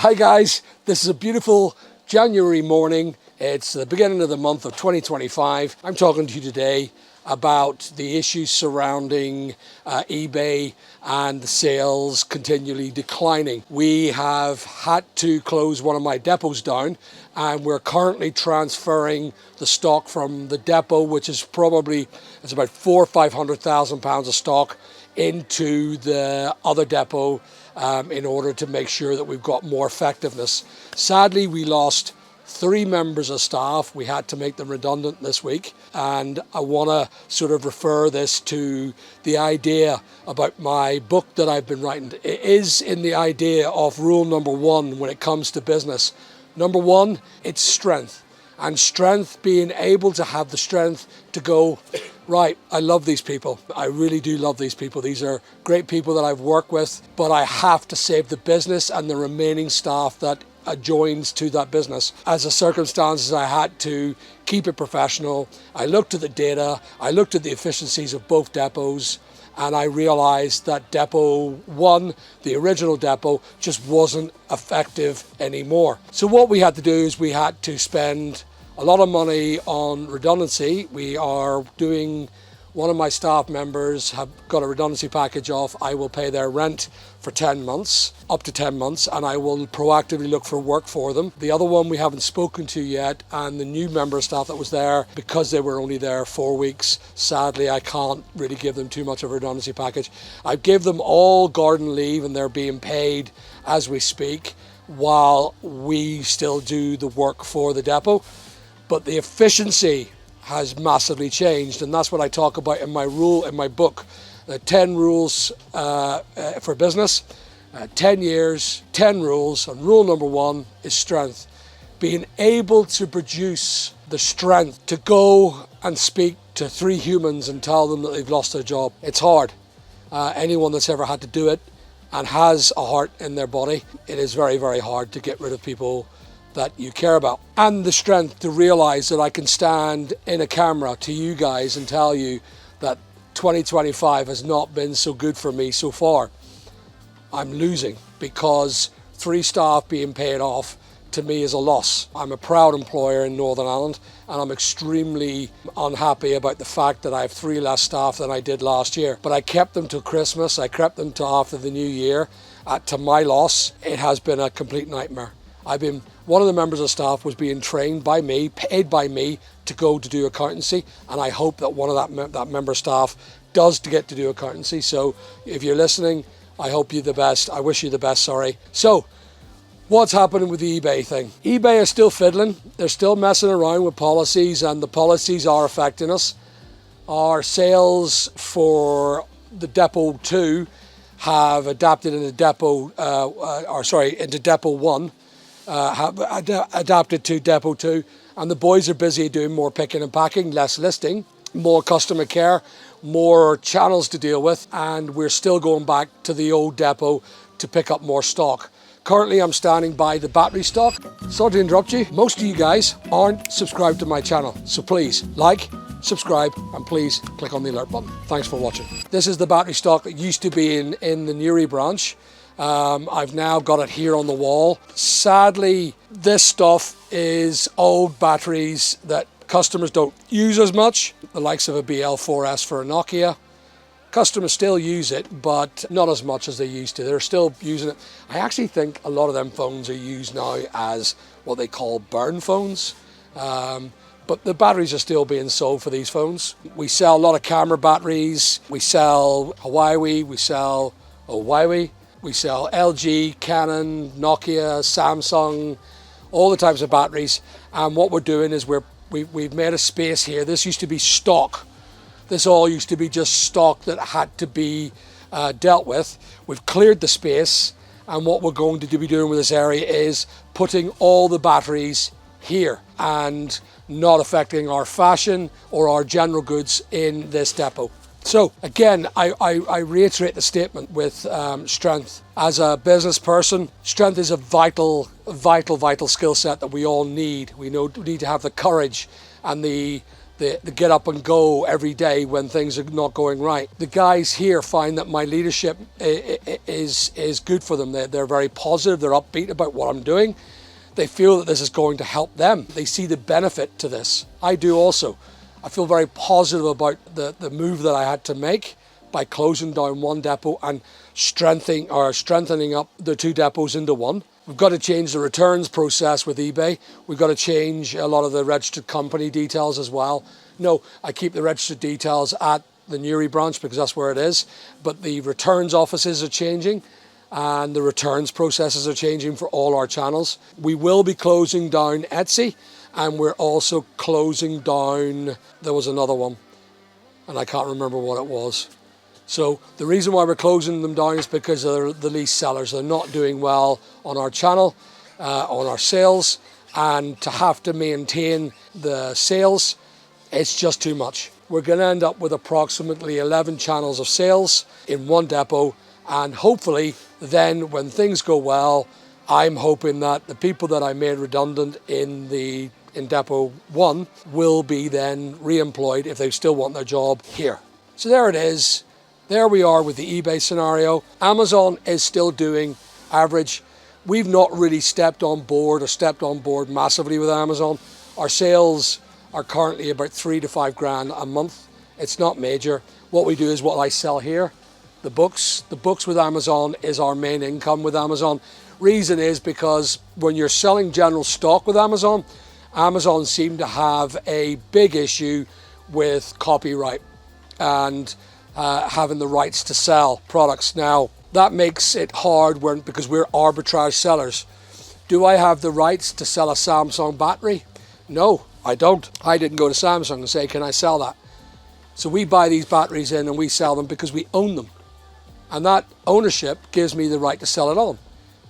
Hi guys, this is a beautiful January morning. It's the beginning of the month of 2025. I'm talking to you today about the issues surrounding eBay and the sales continually declining. We have had to close one of my depots down, and we're currently transferring the stock from the depot, which is probably it's about £400,000 or £500,000 of stock, into the other depot in order to make sure that we've got more effectiveness. Sadly, we lost 3 members of staff. We had to make them redundant this week, and I want to sort of refer this to the idea about my book that I've been writing. It is in the idea of rule number 1 when it comes to business. Number 1, it's strength, and strength, being able to have the strength to go, right, I love these people. I really do love these people. These are great people that I've worked with, but I have to save the business and the remaining staff that joins to that business. As the circumstances, I had to keep it professional. I looked at the data, I looked at the efficiencies of both depots, and I realized that depot 1, the original depot, just wasn't effective anymore. So what we had to do is we had to spend a lot of money on redundancy. We are doing, one of my staff members have got a redundancy package off. I will pay their rent for 10 months, up to 10 months, and I will proactively look for work for them. The other one we haven't spoken to yet, and the new member of staff that was there, because they were only there 4 weeks, sadly I can't really give them too much of a redundancy package. I gave them all garden leave, and they're being paid as we speak while we still do the work for the depot. But the efficiency has massively changed, and that's what I talk about in my book, the 10 rules for business, 10 years, 10 rules, and rule number 1 is strength. Being able to produce the strength to go and speak to 3 humans and tell them that they've lost their job. It's hard. Anyone that's ever had to do it and has a heart in their body, it is very, very hard to get rid of people that you care about. And the strength to realize that I can stand in a camera to you guys and tell you that 2025 has not been so good for me so far. I'm losing, because 3 staff being paid off to me is a loss. I'm a proud employer in Northern Ireland, and I'm extremely unhappy about the fact that I have 3 less staff than I did last year. But I kept them till Christmas, I kept them till after the new year. To my loss, it has been a complete nightmare. One of the members of staff was being trained by me, paid by me to go to do accountancy, and I hope that one of that member of staff does to get to do accountancy. So if you're listening, I hope you the best. I wish you the best, sorry. So what's happening with the eBay thing? eBay is still fiddling. They're still messing around with policies, and the policies are affecting us. Our sales for the Depot 2 have adapted into into Depot 1. Have adapted to Depot 2, and the boys are busy doing more picking and packing, less listing, more customer care, more channels to deal with, and we're still going back to the old depot to pick up more stock. Currently I'm standing by the battery stock. Sorry to interrupt you. Most of you guys aren't subscribed to my channel, so please like, subscribe, and please click on the alert button. Thanks for watching. This is the battery stock that used to be in the Newry branch. I've now got it here on the wall. Sadly, this stuff is old batteries that customers don't use as much, the likes of a BL4S for a Nokia. Customers still use it, but not as much as they used to. They're still using it. I actually think a lot of them phones are used now as what they call burn phones. But the batteries are still being sold for these phones. We sell a lot of camera batteries. We sell Huawei, we sell Huawei. We sell LG, Canon, Nokia, Samsung, all the types of batteries. And what we're doing is we've made a space here. This used to be stock. This all used to be just stock that had to be dealt with. We've cleared the space, and what we're going to be doing with this area is putting all the batteries here and not affecting our fashion or our general goods in this depot. So again, I reiterate the statement with strength. As a business person, strength is a vital skill set that we all need. We need to have the courage and the the get up and go every day when things are not going right. The guys here find that my leadership is good for them. They're very positive, they're upbeat about what I'm doing. They feel that this is going to help them. They see the benefit to this. I do also. I feel very positive about the move that I had to make by closing down one depot and strengthening up the 2 depots into one. We've got to change the returns process with eBay. We've got to change a lot of the registered company details as well. No, I keep the registered details at the Newry branch because that's where it is, but the returns offices are changing and the returns processes are changing for all our channels. We will be closing down Etsy, and we're also closing down, there was another one and I can't remember what it was. So the reason why we're closing them down is because they're the least sellers. They're not doing well on our channel, on our sales, and to have to maintain the sales, it's just too much. We're going to end up with approximately 11 channels of sales in one depot, and hopefully then when things go well, I'm hoping that the people that I made redundant in depot 1 will be then re-employed if they still want their job here. So there it is. There we are with the eBay scenario. Amazon is still doing average. We've not really stepped on board massively with Amazon. Our sales are currently about 3 to 5 grand a month. It's not major. What we do is what I sell here, the books. The books with Amazon is our main income with Amazon. Reason is because when you're selling general stock with Amazon, Amazon seem to have a big issue with copyright and having the rights to sell products. Now, that makes it hard because we're arbitrage sellers. Do I have the rights to sell a Samsung battery? No, I don't. I didn't go to Samsung and say, can I sell that? So we buy these batteries in and we sell them because we own them. And that ownership gives me the right to sell it on.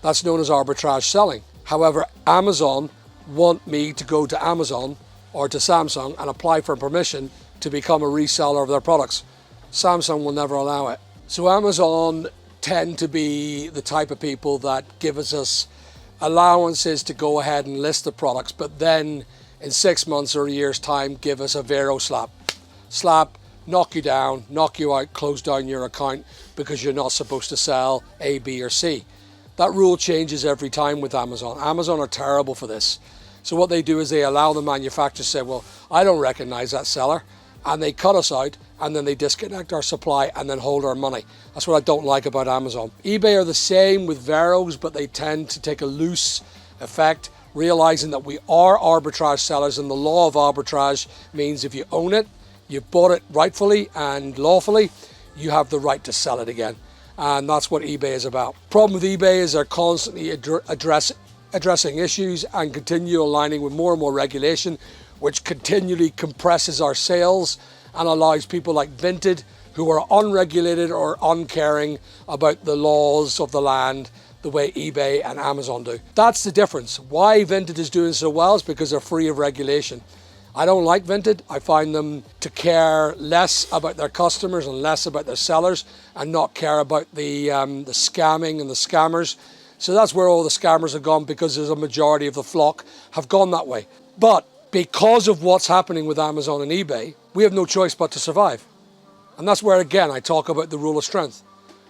That's known as arbitrage selling. However, Amazon want me to go to Amazon or to Samsung and apply for permission to become a reseller of their products. Samsung will never allow it. So Amazon tend to be the type of people that give us allowances to go ahead and list the products, but then in 6 months or a year's time, give us a Vero slap. Slap, knock you down, knock you out, close down your account because you're not supposed to sell A, B, or C. That rule changes every time with Amazon. Amazon are terrible for this. So what they do is they allow the manufacturer to say, well, I don't recognize that seller. And they cut us out, and then they disconnect our supply and then hold our money. That's what I don't like about Amazon. eBay are the same with Veros, but they tend to take a loose effect, realizing that we are arbitrage sellers, and the law of arbitrage means if you own it, you've bought it rightfully and lawfully, you have the right to sell it again. And that's what eBay is about. Problem with eBay is they're constantly addressing issues and continue aligning with more and more regulation, which continually compresses our sales and allows people like Vinted, who are unregulated or uncaring about the laws of the land the way eBay and Amazon do. That's the difference. Why Vinted is doing so well is because they're free of regulation. I don't like Vinted. I find them to care less about their customers and less about their sellers, and not care about the scamming and the scammers. So that's where all the scammers have gone, because there's a majority of the flock have gone that way. But because of what's happening with Amazon and eBay, we have no choice but to survive. And that's where, again, I talk about the rule of strength.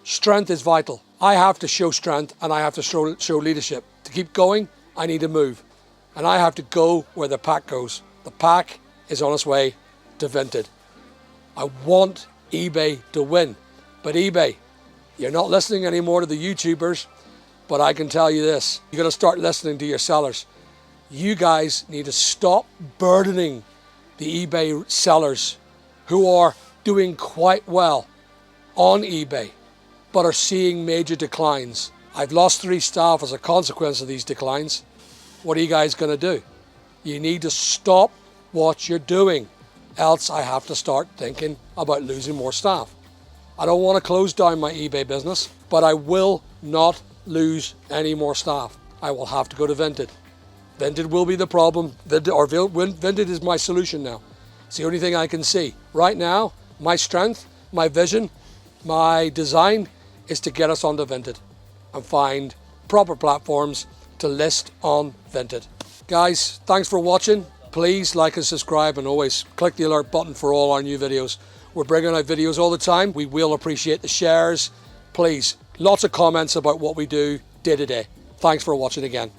Strength is vital. I have to show strength, and I have to show leadership. To keep going, I need to move. And I have to go where the pack goes. The pack is on its way to Vinted. I want eBay to win. But eBay, you're not listening anymore to the YouTubers, but I can tell you this, you're going to start listening to your sellers. You guys need to stop burdening the eBay sellers who are doing quite well on eBay, but are seeing major declines. I've lost 3 staff as a consequence of these declines. What are you guys going to do? You need to stop what you're doing, else I have to start thinking about losing more staff. I don't want to close down my eBay business, but I will not lose any more staff. I will have to go to Vinted. Vinted will be the problem, Vinted is my solution now. It's the only thing I can see. Right now, my strength, my vision, my design is to get us onto Vinted and find proper platforms to list on Vinted. Guys, thanks for watching. Please like and subscribe, and always click the alert button for all our new videos. We're bringing out videos all the time. We will appreciate the shares. Please, lots of comments about what we do day to day. Thanks for watching again.